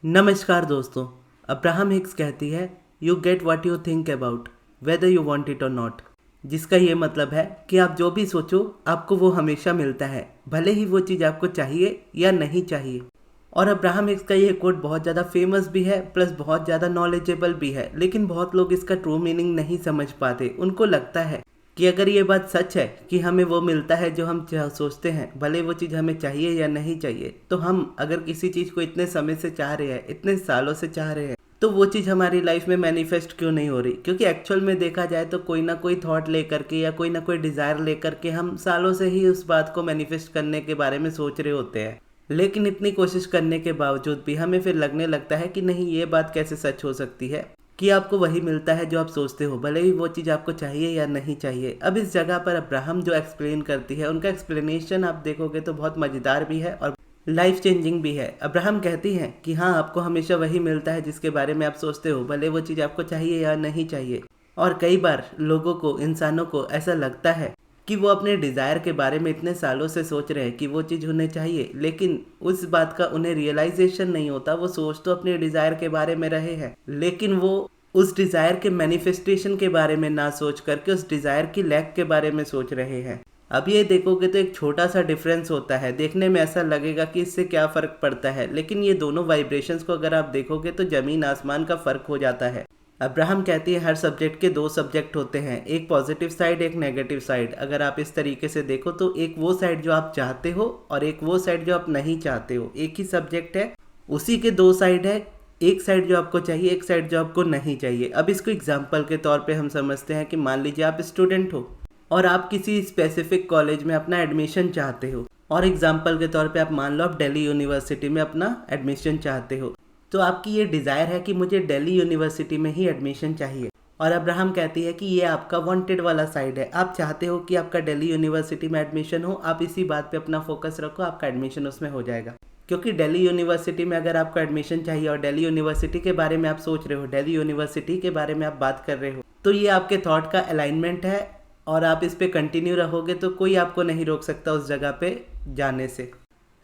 नमस्कार दोस्तों। Abraham Hicks कहती है you get what you think about whether you want it और नॉट। जिसका ये मतलब है कि आप जो भी सोचो आपको वो हमेशा मिलता है, भले ही वो चीज़ आपको चाहिए या नहीं चाहिए। और अब्राहम हिक्स का ये कोट बहुत ज़्यादा फेमस भी है प्लस बहुत ज़्यादा नॉलेजेबल भी है, लेकिन बहुत लोग इसका ट्रू मीनिंग नहीं समझ पाते। उनको लगता है कि अगर ये बात सच है कि हमें वो मिलता है जो हम सोचते हैं, भले वो चीज़ हमें चाहिए या नहीं चाहिए, तो हम अगर किसी चीज़ को इतने समय से चाह रहे हैं, इतने सालों से चाह रहे हैं, तो वो चीज़ हमारी लाइफ में मैनिफेस्ट क्यों नहीं हो रही? क्योंकि एक्चुअल में देखा जाए तो कोई ना कोई थॉट लेकर के या कोई ना कोई डिज़ायर लेकर के हम सालों से ही उस बात को मैनिफेस्ट करने के बारे में सोच रहे होते हैं। लेकिन इतनी कोशिश करने के बावजूद भी हमें फिर लगने लगता है कि नहीं, ये बात कैसे सच हो सकती है कि आपको वही मिलता है जो आप सोचते हो, भले ही वो चीज़ आपको चाहिए या नहीं चाहिए। अब इस जगह पर अब्राहम जो एक्सप्लेन करती है, उनका एक्सप्लेनेशन आप देखोगे तो बहुत मज़ेदार भी है और लाइफ चेंजिंग भी है। अब्राहम कहती हैं कि हाँ, आपको हमेशा वही मिलता है जिसके बारे में आप सोचते हो, भले वो चीज़ आपको चाहिए या नहीं चाहिए। और कई बार लोगों को, इंसानों को ऐसा लगता है कि वो अपने डिज़ायर के बारे में इतने सालों से सोच रहे हैं कि वो चीज़ उन्हें चाहिए, लेकिन उस बात का उन्हें रियलाइजेशन नहीं होता। वो सोच तो अपने डिज़ायर के बारे में रहे हैं, लेकिन वो उस डिज़ायर के मैनिफेस्टेशन के बारे में ना सोच करके उस डिज़ायर की लैक के बारे में सोच रहे हैं। अब ये देखोगे तो एक छोटा सा डिफरेंस होता है, देखने में ऐसा लगेगा कि इससे क्या फ़र्क पड़ता है, लेकिन ये दोनों वाइब्रेशंस को अगर आप देखोगे तो ज़मीन आसमान का फ़र्क हो जाता है। अब्राहम कहती है हर सब्जेक्ट के दो सब्जेक्ट होते हैं, एक पॉजिटिव साइड, एक नेगेटिव साइड। अगर आप इस तरीके से देखो तो एक वो साइड जो आप चाहते हो और एक वो साइड जो आप नहीं चाहते हो। एक ही सब्जेक्ट है, उसी के दो साइड है, एक साइड जो आपको चाहिए, एक साइड जो आपको नहीं चाहिए। अब इसको एग्जाम्पल के तौर पे हम समझते हैं कि मान लीजिए आप स्टूडेंट हो और आप किसी स्पेसिफिक कॉलेज में अपना एडमिशन चाहते हो, और एग्जाम्पल के तौर पे आप मान लो आप दिल्ली यूनिवर्सिटी में अपना एडमिशन चाहते हो। तो आपकी ये डिज़ायर है कि मुझे दिल्ली यूनिवर्सिटी में ही एडमिशन चाहिए। और अब्राहम कहती है कि ये आपका वांटेड वाला साइड है, आप चाहते हो कि आपका दिल्ली यूनिवर्सिटी में एडमिशन हो, आप इसी बात पे अपना फोकस रखो, आपका एडमिशन उसमें हो जाएगा। क्योंकि दिल्ली यूनिवर्सिटी में अगर आपको एडमिशन चाहिए और दिल्ली यूनिवर्सिटी के बारे में आप सोच रहे हो, दिल्ली यूनिवर्सिटी के बारे में आप बात कर रहे हो, तो ये आपके थॉट का अलाइनमेंट है और आप इस पे कंटिन्यू रहोगे तो कोई आपको नहीं रोक सकता उस जगह पे जाने से,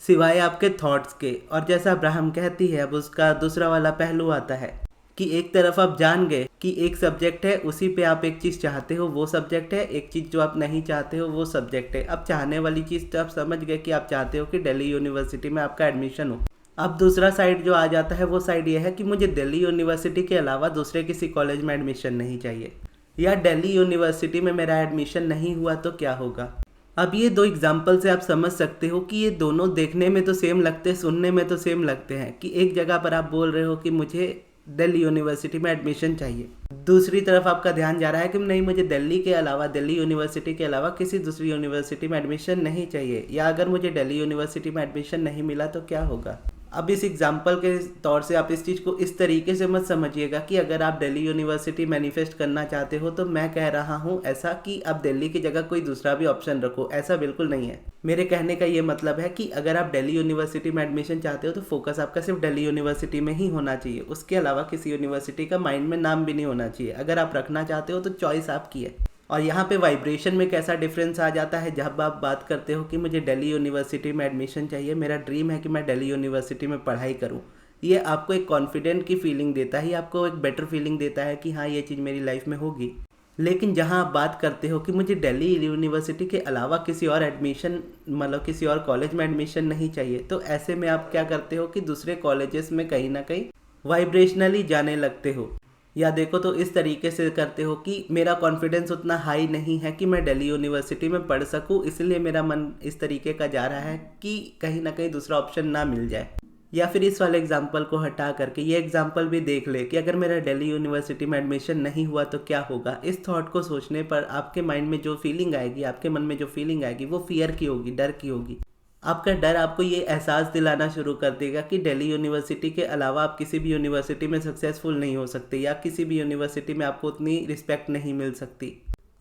सिवाय आपके थॉट्स के। और जैसा अब्राहम कहती है, अब उसका दूसरा वाला पहलू आता है कि एक तरफ आप जान गए कि एक सब्जेक्ट है, उसी पे आप एक चीज़ चाहते हो, वो सब्जेक्ट है, एक चीज़ जो आप नहीं चाहते हो वो सब्जेक्ट है। अब चाहने वाली चीज़ तो आप समझ गए कि आप चाहते हो कि दिल्ली यूनिवर्सिटी में आपका एडमिशन हो। अब दूसरा साइड जो आ जाता है, वो साइड ये है कि मुझे दिल्ली यूनिवर्सिटी के अलावा दूसरे किसी कॉलेज में एडमिशन नहीं चाहिए, या दिल्ली यूनिवर्सिटी में मेरा एडमिशन नहीं हुआ तो क्या होगा। अब ये दो एग्जाम्पल से आप समझ सकते हो कि ये दोनों देखने में तो सेम लगते हैं, सुनने में तो सेम लगते हैं कि एक जगह पर आप बोल रहे हो कि मुझे दिल्ली यूनिवर्सिटी में एडमिशन चाहिए, दूसरी तरफ आपका ध्यान जा रहा है कि नहीं, मुझे दिल्ली के अलावा, दिल्ली यूनिवर्सिटी के अलावा किसी दूसरी यूनिवर्सिटी में एडमिशन नहीं चाहिए, या अगर मुझे दिल्ली यूनिवर्सिटी में एडमिशन नहीं मिला तो क्या होगा। अब इस एग्जाम्पल के तौर से आप इस चीज़ को इस तरीके से मत समझिएगा कि अगर आप दिल्ली यूनिवर्सिटी मैनिफेस्ट करना चाहते हो तो मैं कह रहा हूँ ऐसा कि आप दिल्ली की जगह कोई दूसरा भी ऑप्शन रखो, ऐसा बिल्कुल नहीं है। मेरे कहने का ये मतलब है कि अगर आप दिल्ली यूनिवर्सिटी में एडमिशन चाहते हो तो फोकस आपका सिर्फ दिल्ली यूनिवर्सिटी में ही होना चाहिए, उसके अलावा किसी यूनिवर्सिटी का माइंड में नाम भी नहीं होना चाहिए। अगर आप रखना चाहते हो तो चॉइस आपकी है। और यहाँ पे वाइब्रेशन में कैसा डिफरेंस आ जाता है, जब आप बात करते हो कि मुझे दिल्ली यूनिवर्सिटी में एडमिशन चाहिए, मेरा ड्रीम है कि मैं दिल्ली यूनिवर्सिटी में पढ़ाई करूँ, ये आपको एक कॉन्फिडेंट की फीलिंग देता है, आपको एक बेटर फीलिंग देता है कि हाँ, ये चीज़ मेरी लाइफ में होगी। लेकिन जहाँ आप बात करते हो कि मुझे दिल्ली यूनिवर्सिटी के अलावा किसी और एडमिशन, मतलब किसी और कॉलेज में एडमिशन नहीं चाहिए, तो ऐसे में आप क्या करते हो कि दूसरे कॉलेजेस में कहीं ना कहीं वाइब्रेशनली जाने लगते हो, या देखो तो इस तरीके से करते हो कि मेरा कॉन्फिडेंस उतना हाई नहीं है कि मैं दिल्ली यूनिवर्सिटी में पढ़ सकूं, इसलिए मेरा मन इस तरीके का जा रहा है कि कहीं ना कहीं दूसरा ऑप्शन ना मिल जाए। या फिर इस वाले एग्जाम्पल को हटा करके ये एग्जाम्पल भी देख ले कि अगर मेरा दिल्ली यूनिवर्सिटी में एडमिशन नहीं हुआ तो क्या होगा। इस थॉट को सोचने पर आपके माइंड में जो फीलिंग आएगी, आपके मन में जो फीलिंग आएगी, वो फियर की होगी, डर की होगी। आपका डर आपको ये एहसास दिलाना शुरू कर देगा कि दिल्ली यूनिवर्सिटी के अलावा आप किसी भी यूनिवर्सिटी में सक्सेसफुल नहीं हो सकते, या किसी भी यूनिवर्सिटी में आपको उतनी रिस्पेक्ट नहीं मिल सकती,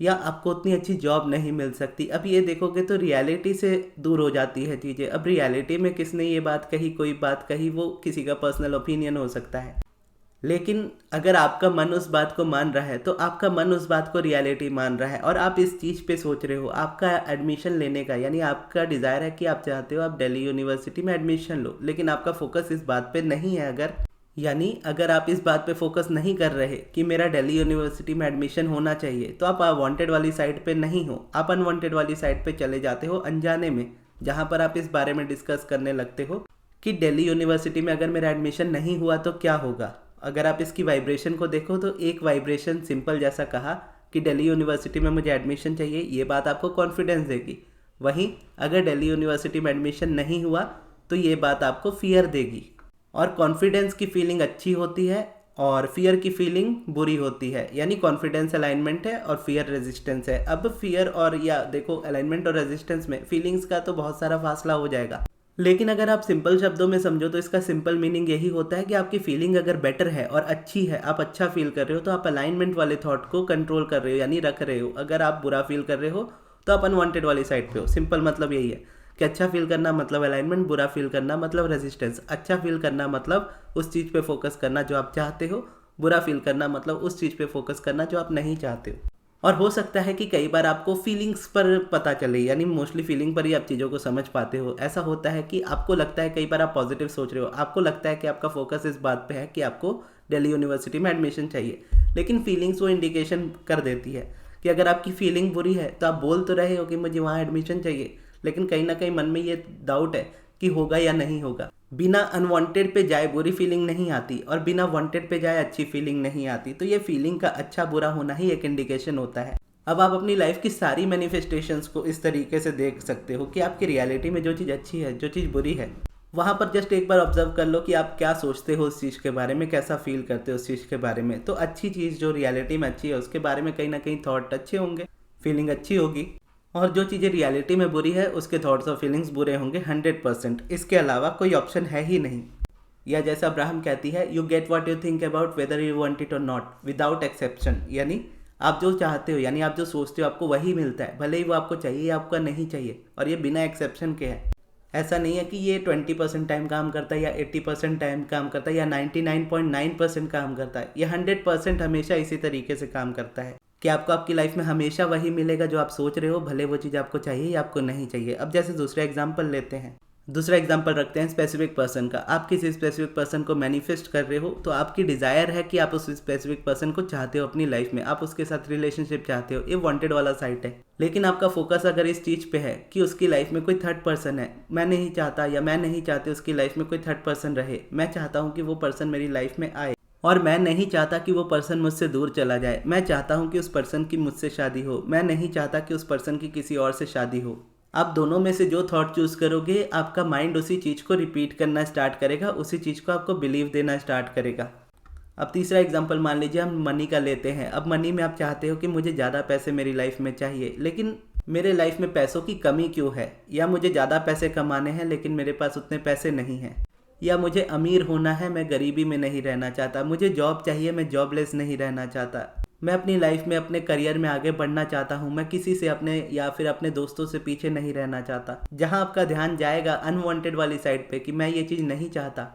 या आपको उतनी अच्छी जॉब नहीं मिल सकती। अब ये देखोगे तो रियलिटी से दूर हो जाती है चीज़ें। अब रियलिटी में किसने ये बात कही, कोई बात कही, वो किसी का पर्सनल ओपिनियन हो सकता है, लेकिन अगर आपका मन उस बात को मान रहा है तो आपका मन उस बात को रियलिटी मान रहा है और आप इस चीज़ पे सोच रहे हो। आपका एडमिशन लेने का, यानी आपका डिज़ायर है कि आप चाहते हो आप दिल्ली यूनिवर्सिटी में एडमिशन लो, लेकिन आपका फोकस इस बात पे नहीं है अगर यानी अगर आप इस बात पे फोकस नहीं कर रहे कि मेरा दिल्ली यूनिवर्सिटी में एडमिशन होना चाहिए, तो आप वांटेड वाली साइड पे नहीं हो, आप अनवांटेड वाली साइड पे चले जाते हो अनजाने में, जहाँ पर आप इस बारे में डिस्कस करने लगते हो कि दिल्ली यूनिवर्सिटी में अगर मेरा एडमिशन नहीं हुआ तो क्या होगा। अगर आप इसकी वाइब्रेशन को देखो तो एक वाइब्रेशन सिंपल जैसा कहा कि दिल्ली यूनिवर्सिटी में मुझे एडमिशन चाहिए, ये बात आपको कॉन्फिडेंस देगी। वहीं अगर दिल्ली यूनिवर्सिटी में एडमिशन नहीं हुआ तो ये बात आपको फियर देगी। और कॉन्फिडेंस की फीलिंग अच्छी होती है और फियर की फीलिंग बुरी होती है। यानी कॉन्फिडेंस अलाइनमेंट है और फियर रेजिस्टेंस है। अब फियर और या देखो अलाइनमेंट और रेजिस्टेंस में फीलिंग्स का तो बहुत सारा फासला हो जाएगा, लेकिन अगर आप सिंपल शब्दों में समझो तो इसका सिंपल मीनिंग यही होता है कि आपकी फीलिंग अगर बेटर है और अच्छी है, आप अच्छा फील कर रहे हो, तो आप अलाइनमेंट वाले थॉट को कंट्रोल कर रहे हो, यानी रख रहे हो। अगर आप बुरा फील कर रहे हो तो आप अनवांटेड वाली साइड पे हो। सिंपल मतलब यही है कि अच्छा फील करना मतलब अलाइनमेंट, बुरा फील करना मतलब रेजिस्टेंस। अच्छा फील करना मतलब उस चीज़ पे फोकस करना जो आप चाहते हो, बुरा फील करना मतलब उस चीज़ पे फोकस करना जो आप नहीं चाहते हो। और हो सकता है कि कई बार आपको फीलिंग्स पर पता चले, यानी मोस्टली फीलिंग पर ही आप चीज़ों को समझ पाते हो। ऐसा होता है कि आपको लगता है कई बार आप पॉजिटिव सोच रहे हो, आपको लगता है कि आपका फोकस इस बात पे है कि आपको दिल्ली यूनिवर्सिटी में एडमिशन चाहिए, लेकिन फीलिंग्स वो इंडिकेशन कर देती है कि अगर आपकी फीलिंग बुरी है तो आप बोल तो रहे हो कि मुझे वहाँ एडमिशन चाहिए, लेकिन कहीं ना कहीं मन में ये डाउट है कि होगा या नहीं होगा। बिना अनवांटेड पे जाए बुरी फीलिंग नहीं आती और बिना वांटेड पे जाए अच्छी फीलिंग नहीं आती। तो ये फीलिंग का अच्छा बुरा होना ही एक इंडिकेशन होता है। अब आप अपनी लाइफ की सारी मैनिफेस्टेशंस को इस तरीके से देख सकते हो कि आपकी रियलिटी में जो चीज़ अच्छी है, जो चीज़ बुरी है, वहाँ पर जस्ट एक बार ऑब्जर्व कर लो कि आप क्या सोचते हो उस चीज़ के बारे में, कैसा फील करते हो उस चीज़ के बारे में। तो अच्छी चीज़ जो रियलिटी में अच्छी है उसके बारे में कहीं ना कहीं थॉट अच्छे होंगे, फीलिंग अच्छी होगी, और जो चीज़ें रियलिटी में बुरी है उसके थॉट्स और फीलिंग्स बुरे होंगे 100%। इसके अलावा कोई ऑप्शन है ही नहीं। या जैसा अब्राहम कहती है, you get what you think about whether you want it और नॉट विदाउट एक्सेप्शन। यानी आप जो चाहते हो, यानी आप जो सोचते हो, आपको वही मिलता है, भले ही वो आपको चाहिए या आपका नहीं चाहिए, और ये बिना एक्सेप्शन के है। ऐसा नहीं है कि ये 20% टाइम काम करता है या 80% टाइम काम करता है या 99.9% काम करता है। ये 100% हमेशा इसी तरीके से काम करता है कि आपको आपकी लाइफ में हमेशा वही मिलेगा जो आप सोच रहे हो, भले वो चीज़ आपको चाहिए या आपको नहीं चाहिए। अब जैसे दूसरा एग्जाम्पल लेते हैं, दूसरा एग्जाम्पल रखते हैं स्पेसिफिक पर्सन का। आप किसी स्पेसिफिक पर्सन को मैनिफेस्ट कर रहे हो, तो आपकी डिज़ायर है कि आप उस स्पेसिफिक पर्सन को चाहते हो अपनी लाइफ में, आप उसके साथ रिलेशनशिप चाहते हो, ये वांटेड वाला साइड है। लेकिन आपका फोकस अगर इस चीज़ पे है कि उसकी लाइफ में कोई थर्ड पर्सन है, मैं नहीं चाहता या मैं नहीं चाहती उसकी लाइफ में कोई थर्ड पर्सन रहे, मैं चाहता हूँ कि वो पर्सन मेरी लाइफ में आए, और मैं नहीं चाहता कि वो पर्सन मुझसे दूर चला जाए, मैं चाहता हूँ कि उस पर्सन की मुझसे शादी हो, मैं नहीं चाहता कि उस पर्सन की किसी और से शादी हो। आप दोनों में से जो थॉट चूज़ करोगे, आपका माइंड उसी चीज़ को रिपीट करना स्टार्ट करेगा, उसी चीज़ को आपको बिलीव देना स्टार्ट करेगा। अब तीसरा एग्जांपल मान लीजिए हम मनी का लेते हैं। अब मनी में आप चाहते हो कि मुझे ज़्यादा पैसे मेरी लाइफ में चाहिए, लेकिन मेरे लाइफ में पैसों की कमी क्यों है, या मुझे ज़्यादा पैसे कमाने हैं लेकिन मेरे पास उतने पैसे नहीं हैं, या मुझे अमीर होना है, मैं गरीबी में नहीं रहना चाहता, मुझे जॉब चाहिए, मैं जॉबलेस नहीं रहना चाहता, मैं अपनी लाइफ में अपने करियर में आगे बढ़ना चाहता हूँ, मैं किसी से अपने या फिर अपने दोस्तों से पीछे नहीं रहना चाहता। जहाँ आपका ध्यान जाएगा अनवांटेड वाली साइड पे कि मैं ये चीज़ नहीं चाहता,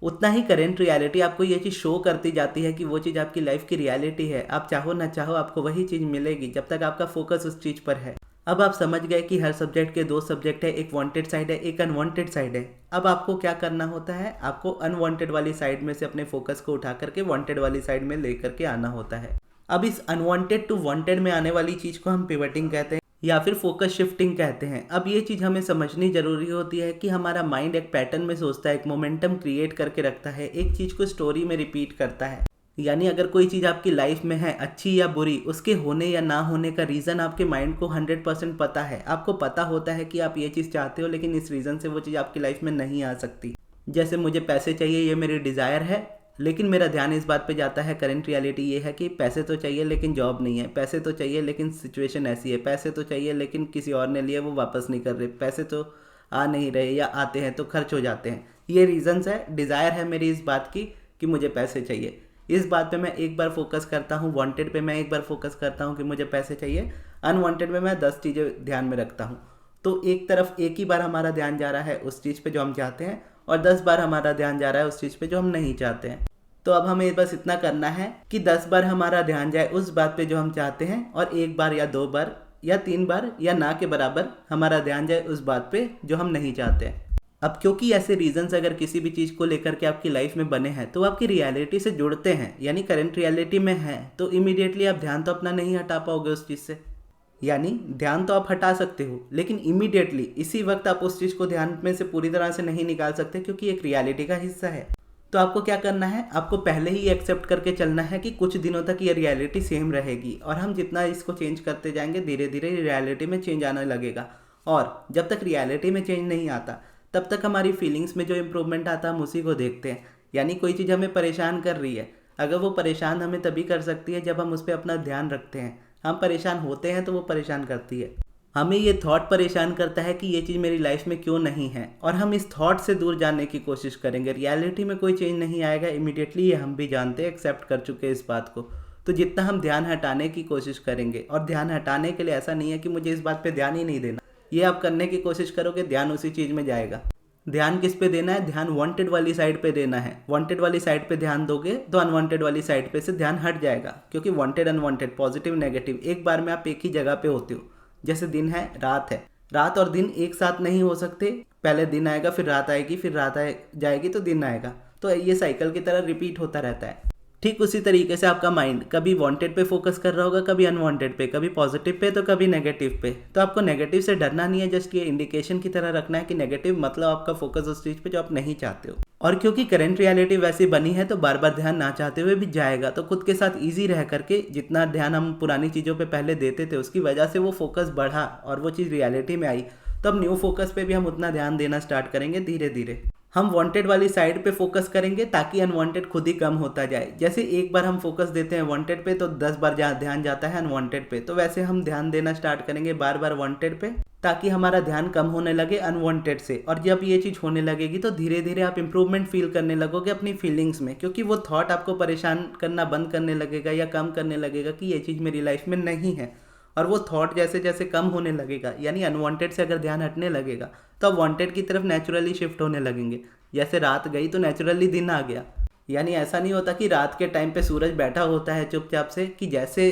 उतना ही करेंट रियलिटी आपको ये चीज़ शो करती जाती है कि वो चीज़ आपकी लाइफ की रियलिटी है। आप चाहो ना चाहो आपको वही चीज़ मिलेगी जब तक आपका फोकस उस चीज़ पर है। अब आप समझ गए कि हर सब्जेक्ट के दो सब्जेक्ट है, एक वांटेड साइड है, एक अनवांटेड साइड है। अब आपको क्या करना होता है, आपको अनवांटेड वाली साइड में से अपने फोकस को उठा करके वांटेड वाली साइड में लेकर के आना होता है। अब इस अनवांटेड टू वांटेड में आने वाली चीज़ को हम पिवटिंग कहते हैं या फिर फोकस शिफ्टिंग कहते हैं। अब ये चीज़ हमें समझनी जरूरी होती है कि हमारा माइंड एक पैटर्न में सोचता है, एक मोमेंटम क्रिएट करके रखता है, एक चीज़ को स्टोरी में रिपीट करता है। यानी अगर कोई चीज़ आपकी लाइफ में है, अच्छी या बुरी, उसके होने या ना होने का रीज़न आपके माइंड को 100% पता है। आपको पता होता है कि आप ये चीज़ चाहते हो, लेकिन इस रीज़न से वो चीज़ आपकी लाइफ में नहीं आ सकती। जैसे मुझे पैसे चाहिए, ये मेरी डिज़ायर है, लेकिन मेरा ध्यान इस बात पे जाता है, करंट रियलिटी ये है कि पैसे तो चाहिए लेकिन जॉब नहीं है, पैसे तो चाहिए लेकिन सिचुएशन ऐसी है, पैसे तो चाहिए लेकिन किसी और ने लिए वो वापस नहीं कर रहे, पैसे तो आ नहीं रहे या आते हैं तो खर्च हो जाते हैं। ये रीज़न्स है, डिज़ायर है मेरी इस बात की कि मुझे पैसे चाहिए। इस बात पे मैं एक बार फोकस करता हूँ, वांटेड पे मैं एक बार फोकस करता हूँ कि मुझे पैसे चाहिए, अनवांटेड में मैं 10 चीज़ें ध्यान में रखता हूँ। तो एक तरफ एक ही बार हमारा ध्यान जा रहा है उस चीज़ पे जो हम चाहते हैं, और 10 बार हमारा ध्यान जा रहा है उस चीज़ पे जो हम नहीं चाहते हैं। तो अब हमें बस इतना करना है कि 10 बार हमारा ध्यान जाए उस बात पे जो हम चाहते हैं, और 1 बार या 2 बार या 3 बार या ना के बराबर हमारा ध्यान जाए उस बात पे जो हम नहीं चाहते हैं। अब क्योंकि ऐसे रीजंस अगर किसी भी चीज़ को लेकर के आपकी लाइफ में बने हैं तो आपकी रियलिटी से जुड़ते हैं, यानी करंट रियलिटी में हैं, तो इमीडिएटली आप ध्यान तो अपना नहीं हटा पाओगे उस चीज़ से। यानी ध्यान तो आप हटा सकते हो लेकिन इमीडिएटली इसी वक्त आप उस चीज़ को ध्यान में से पूरी तरह से नहीं निकाल सकते, क्योंकि एक रियलिटी का हिस्सा है। तो आपको क्या करना है, आपको पहले ही एक्सेप्ट करके चलना है कि कुछ दिनों तक ये रियलिटी सेम रहेगी, और हम जितना इसको चेंज करते जाएंगे धीरे धीरे रियलिटी में चेंज आने लगेगा। और जब तक रियलिटी में चेंज नहीं आता तब तक हमारी फीलिंग्स में जो इम्प्रूवमेंट आता है हम उसी को देखते हैं। यानी कोई चीज़ हमें परेशान कर रही है, अगर वो परेशान हमें तभी कर सकती है जब हम उस पर अपना ध्यान रखते हैं। हम परेशान होते हैं तो वो परेशान करती है। हमें ये थॉट परेशान करता है कि ये चीज़ मेरी लाइफ में क्यों नहीं है, और हम इस थॉट से दूर जाने की कोशिश करेंगे। रियलिटी में कोई चेंज नहीं आएगा इमीडिएटली, ये हम भी जानते हैं, एक्सेप्ट कर चुके हैं इस बात को। तो जितना हम ध्यान हटाने की कोशिश करेंगे, और ध्यान हटाने के लिए ऐसा नहीं है कि मुझे इस बात पे ध्यान ही नहीं देना, ये आप करने की कोशिश करोगे ध्यान उसी चीज़ में जाएगा। ध्यान किस पे देना है, ध्यान वांटेड वाली साइड पे देना है। वांटेड वाली साइड पे ध्यान दोगे तो अनवांटेड वाली साइड पे से ध्यान हट जाएगा, क्योंकि वांटेड अनवांटेड पॉजिटिव नेगेटिव एक बार में आप एक ही जगह पे होते हो। जैसे दिन है रात और दिन एक साथ नहीं हो सकते, पहले दिन आएगा फिर रात आएगी, फिर रात जाएगी तो दिन आएगा, तो ये साइकिल की तरह रिपीट होता रहता है। ठीक उसी तरीके से आपका माइंड कभी वांटेड पे फोकस कर रहा होगा, कभी अनवांटेड पे, कभी पॉजिटिव पे तो कभी नेगेटिव पे। तो आपको नेगेटिव से डरना नहीं है, जस्ट ये इंडिकेशन की तरह रखना है कि नेगेटिव मतलब आपका फोकस उस चीज़ पे जो आप नहीं चाहते हो। और क्योंकि करंट रियलिटी वैसी बनी है तो बार बार ध्यान ना चाहते हुए भी जाएगा, तो खुद के साथ ईजी रह करके जितना ध्यान हम पुरानी चीज़ों पर पहले देते थे उसकी वजह से वो फोकस बढ़ा और वो चीज़ रियलिटी में आई, तो अब न्यू फोकस पे भी हम उतना ध्यान देना स्टार्ट करेंगे। धीरे धीरे हम वांटेड वाली साइड पे फोकस करेंगे ताकि अनवांटेड खुद ही कम होता जाए। जैसे एक बार हम फोकस देते हैं वांटेड पे तो 10 बार ध्यान जाता है अनवांटेड पे, तो वैसे हम ध्यान देना स्टार्ट करेंगे बार बार वांटेड पे, ताकि हमारा ध्यान कम होने लगे अनवांटेड से। और जब ये चीज़ होने लगेगी तो धीरे धीरे आप इंप्रूवमेंट फील करने लगोगे अपनी फीलिंग्स में, क्योंकि वो थॉट आपको परेशान करना बंद करने लगेगा या कम करने लगेगा कि ये चीज़ मेरी लाइफ में नहीं है। और वो थॉट जैसे जैसे कम होने लगेगा, यानी अनवांटेड से अगर ध्यान हटने लगेगा तो अब वांटेड की तरफ नेचुरली शिफ्ट होने लगेंगे। जैसे रात गई तो नेचुरली दिन आ गया। यानी ऐसा नहीं होता कि रात के टाइम पे सूरज बैठा होता है चुपचाप से कि जैसे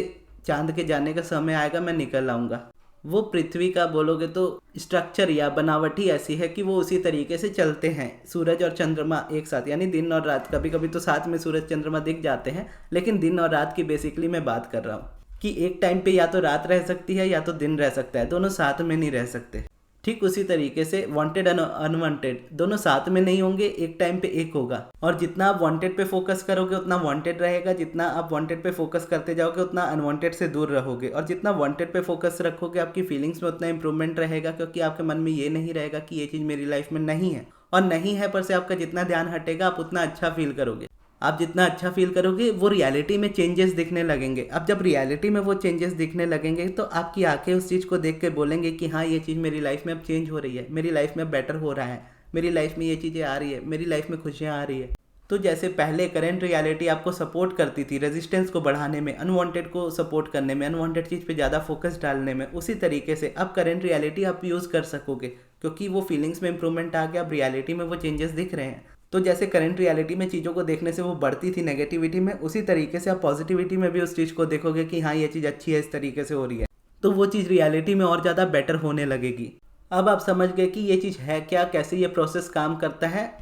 चांद के जाने का समय आएगा मैं निकल आऊँगा। वो पृथ्वी का बोलोगे तो स्ट्रक्चर या बनावट ही ऐसी है कि वो उसी तरीके से चलते हैं। सूरज और चंद्रमा एक साथ, यानी दिन और रात, कभी कभी तो साथ में सूरज चंद्रमा दिख जाते हैं, लेकिन दिन और रात की बेसिकली मैं बात कर रहा हूँ कि एक टाइम पे या तो रात रह सकती है या तो दिन रह सकता है, दोनों साथ में नहीं रह सकते। ठीक उसी तरीके से वांटेड अनवांटेड दोनों साथ में नहीं होंगे, एक टाइम पे एक होगा। और जितना आप वांटेड पे फोकस करोगे उतना वांटेड रहेगा, जितना आप वांटेड पे फोकस करते जाओगे उतना अनवांटेड से दूर रहोगे। और जितना वांटेड पे फोकस रखोगे आपकी फीलिंग्स में उतना इंप्रूवमेंट रहेगा, क्योंकि आपके मन में ये नहीं रहेगा कि ये चीज़ मेरी लाइफ में नहीं है। और नहीं है पर से आपका जितना ध्यान हटेगा आप उतना अच्छा फील करोगे। आप जितना अच्छा फील करोगे वो रियलिटी में चेंजेस दिखने लगेंगे। अब जब रियलिटी में वो चेंजेस दिखने लगेंगे तो आपकी आंखें उस चीज़ को देख के बोलेंगे कि हाँ ये चीज़ मेरी लाइफ में अब चेंज हो रही है, मेरी लाइफ में बेटर हो रहा है, मेरी लाइफ में ये चीज़ें आ रही है, मेरी लाइफ में खुशियाँ आ रही है। तो जैसे पहले करंट रियलिटी आपको सपोर्ट करती थी रेजिस्टेंस को बढ़ाने में, अनवांटेड को सपोर्ट करने में, अनवांटेड चीज़ पे ज़्यादा फोकस डालने में, उसी तरीके से अब करंट रियलिटी आप यूज़ कर सकोगे, क्योंकि वो फीलिंग्स में इंप्रूवमेंट आ गया, अब रियलिटी में वो चेंजेस दिख रहे हैं। तो जैसे करंट रियलिटी में चीज़ों को देखने से वो बढ़ती थी नेगेटिविटी में, उसी तरीके से आप पॉजिटिविटी में भी उस चीज़ को देखोगे कि हाँ ये चीज़ अच्छी है, इस तरीके से हो रही है, तो वो चीज़ रियलिटी में और ज़्यादा बेटर होने लगेगी। अब आप समझ गए कि ये चीज़ है क्या, कैसे ये प्रोसेस काम करता है।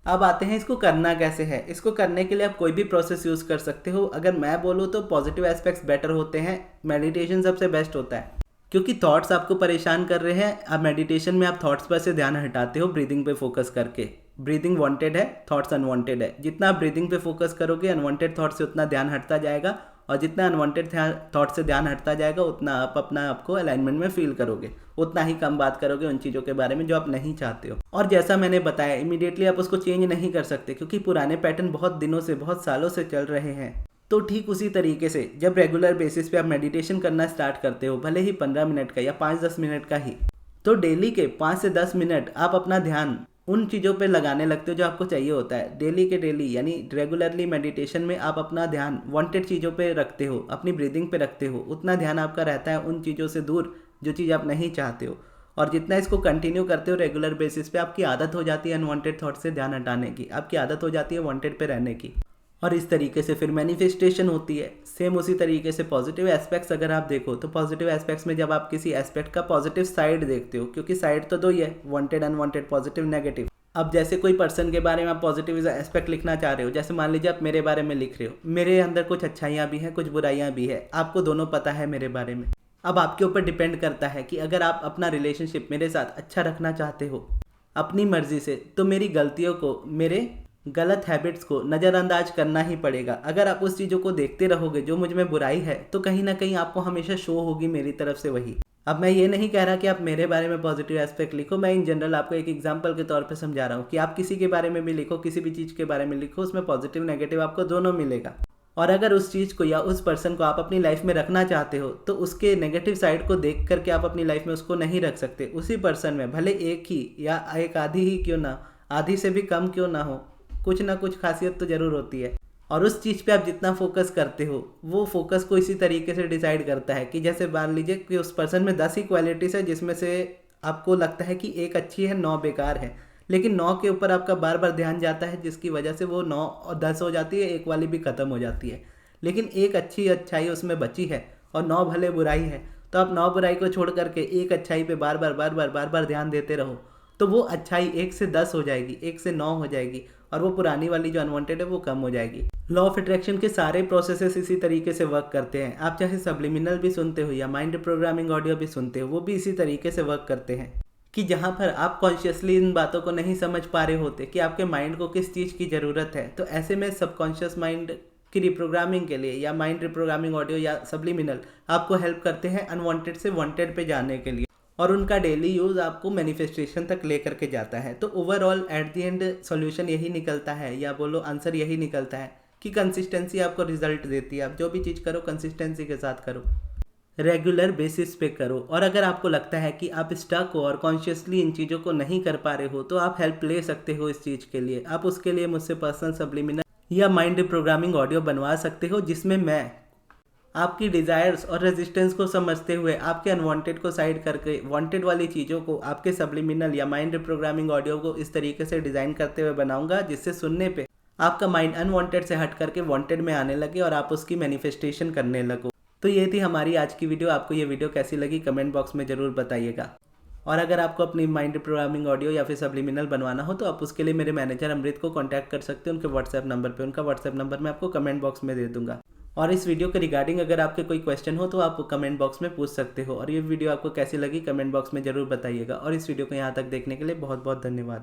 अब आते हैं इसको करना कैसे है। इसको करने के लिए आप कोई भी प्रोसेस यूज़ कर सकते हो। अगर मैं बोलूँ तो पॉजिटिव एस्पेक्ट्स बेटर होते हैं, मेडिटेशन सबसे बेस्ट होता है, क्योंकि थॉट्स आपको परेशान कर रहे हैं। अब मेडिटेशन में आप थॉट्स पर से ध्यान हटाते हो ब्रीदिंग पे फोकस करके। ब्रीदिंग वांटेड है, थॉट्स अनवांटेड है। जितना आप ब्रीदिंग पे फोकस करोगे अनवांटेड थॉट से उतना ध्यान हटता जाएगा, और जितना अनवांटेड थॉट से ध्यान हटता जाएगा उतना आप अपना आपको अलाइनमेंट में फील करोगे, उतना ही कम बात करोगे उन चीज़ों के बारे में जो आप नहीं चाहते हो। और जैसा मैंने बताया इमीडिएटली आप उसको चेंज नहीं कर सकते, क्योंकि पुराने पैटर्न बहुत दिनों से, बहुत सालों से चल रहे हैं। तो ठीक उसी तरीके से जब रेगुलर बेसिस पे आप मेडिटेशन करना स्टार्ट करते हो, भले ही 15 मिनट का या 5-10 मिनट का ही, तो डेली के 5 से 10 मिनट आप अपना ध्यान उन चीज़ों पे लगाने लगते हो जो आपको चाहिए होता है। डेली के डेली यानी रेगुलरली मेडिटेशन में आप अपना ध्यान वांटेड चीज़ों पे रखते हो, अपनी ब्रीदिंग पे रखते हो। उतना ध्यान आपका रहता है उन चीज़ों से दूर जो चीज़ आप नहीं चाहते हो। और जितना इसको कंटिन्यू करते हो रेगुलर बेसिस पे, आपकी आदत हो जाती है अनवांटेड थॉट से ध्यान हटाने की, आपकी आदत हो जाती है वांटेड पे रहने की। और इस तरीके से फिर मैनिफेस्टेशन होती है। सेम उसी तरीके से पॉजिटिव एस्पेक्ट्स अगर आप देखो तो पॉजिटिव एस्पेक्ट्स में जब आप किसी एस्पेक्ट का पॉजिटिव साइड देखते हो, क्योंकि साइड तो दो ही है, वांटेड अनवांटेड, पॉजिटिव नेगेटिव, अब जैसे कोई पर्सन के बारे में आप पॉजिटिव एस्पेक्ट लिखना चाह रहे हो, जैसे मान लीजिए आप मेरे बारे में लिख रहे हो, मेरे अंदर कुछ अच्छाइयाँ भी हैं कुछ बुराइयाँ भी है, आपको दोनों पता है मेरे बारे में। अब आपके ऊपर डिपेंड करता है कि अगर आप अपना रिलेशनशिप मेरे साथ अच्छा रखना चाहते हो अपनी मर्जी से, तो मेरी गलतियों को, मेरे गलत हैबिट्स को नज़रअंदाज करना ही पड़ेगा। अगर आप उस चीज़ों को देखते रहोगे जो मुझ में बुराई है, तो कहीं ना कहीं आपको हमेशा शो होगी मेरी तरफ से वही। अब मैं ये नहीं कह रहा कि आप मेरे बारे में पॉजिटिव एस्पेक्ट लिखो, मैं इन जनरल आपको एक एग्जांपल के तौर पे समझा रहा हूँ कि आप किसी के बारे में भी लिखो, किसी भी चीज़ के बारे में लिखो, उसमें पॉजिटिव नेगेटिव आपको दोनों मिलेगा। और अगर उस चीज़ को या उस पर्सन को आप अपनी लाइफ में रखना चाहते हो, तो उसके नेगेटिव साइड को देख करके आप अपनी लाइफ में उसको नहीं रख सकते। उसी पर्सन में भले एक ही या एक आधी ही क्यों ना, आधी से भी कम क्यों ना हो, कुछ ना कुछ खासियत तो ज़रूर होती है। और उस चीज़ पे आप जितना फोकस करते हो, वो फोकस को इसी तरीके से डिसाइड करता है कि जैसे मान लीजिए कि उस पर्सन में 10 ही क्वालिटीज़ है, जिसमें से आपको लगता है कि एक अच्छी है 9 बेकार है, लेकिन 9 के ऊपर आपका बार बार ध्यान जाता है, जिसकी वजह से वो 9 और 10 हो जाती है, एक वाली भी ख़त्म हो जाती है। लेकिन एक अच्छी अच्छाई उसमें बची है और 9 भले बुराई है, तो आप 9 बुराई को छोड़ करके एक अच्छाई पे बार बार ध्यान देते रहो, तो वो अच्छाई 1 से 10 हो जाएगी, 1 से 9 हो जाएगी, और वो पुरानी वाली जो अनवांटेड है वो कम हो जाएगी। लॉ ऑफ अट्रैक्शन के सारे प्रोसेसेस इसी तरीके से वर्क करते हैं। आप चाहे सब्लिमिनल भी सुनते हो या माइंड प्रोग्रामिंग ऑडियो भी सुनते हो, वो भी इसी तरीके से वर्क करते हैं कि जहाँ पर आप कॉन्शियसली इन बातों को नहीं समझ पा रहे होते कि आपके माइंड को किस चीज़ की ज़रूरत है, तो ऐसे में सबकॉन्शियस माइंड की रिप्रोग्रामिंग के लिए या माइंड रिप्रोग्रामिंग ऑडियो या सब्लिमिनल आपको हेल्प करते हैं अनवांटेड से वांटेड पे जाने के लिए, और उनका डेली यूज़ आपको मैनिफेस्टेशन तक लेकर के जाता है। तो overall at the end solution यही निकलता है, या बोलो आंसर यही निकलता है कि कंसिस्टेंसी आपको रिजल्ट देती है। आप जो भी चीज़ करो कंसिस्टेंसी के साथ करो, रेगुलर बेसिस पे करो। और अगर आपको लगता है कि आप स्टक हो और कॉन्शियसली इन चीज़ों को नहीं कर पा रहे हो, तो आप हेल्प ले सकते हो इस चीज़ के लिए। आप उसके लिए मुझसे पर्सनल सब्लिमिनल या माइंड प्रोग्रामिंग ऑडियो बनवा सकते हो, जिसमें मैं आपकी डिज़ायर्स और रेजिस्टेंस को समझते हुए आपके अनवांटेड को साइड करके वांटेड वाली चीज़ों को आपके सब्लिमिनल या माइंड प्रोग्रामिंग ऑडियो को इस तरीके से डिज़ाइन करते हुए बनाऊंगा, जिससे सुनने पे आपका माइंड अनवांटेड से हट करके वांटेड में आने लगे और आप उसकी मैनिफेस्टेशन करने लगो। तो ये थी हमारी आज की वीडियो। आपको ये वीडियो कैसी लगी कमेंट बॉक्स में ज़रूर बताइएगा। और अगर आपको अपनी माइंड प्रोग्रामिंग ऑडियो या फिर सब्लिमिनल बनवाना हो, तो आप उसके लिए मेरे मैनेजर अमृत को कॉन्टैक्ट कर सकते हैं उनके व्हाट्सएप नंबर पर। उनका व्हाट्सएप नंबर मैं आपको कमेंट बॉक्स में दे दूंगा। और इस वीडियो के रिगार्डिंग अगर आपके कोई क्वेश्चन हो, तो आप कमेंट बॉक्स में पूछ सकते हो। और ये वीडियो आपको कैसी लगी कमेंट बॉक्स में ज़रूर बताइएगा। और इस वीडियो को यहाँ तक देखने के लिए बहुत बहुत धन्यवाद।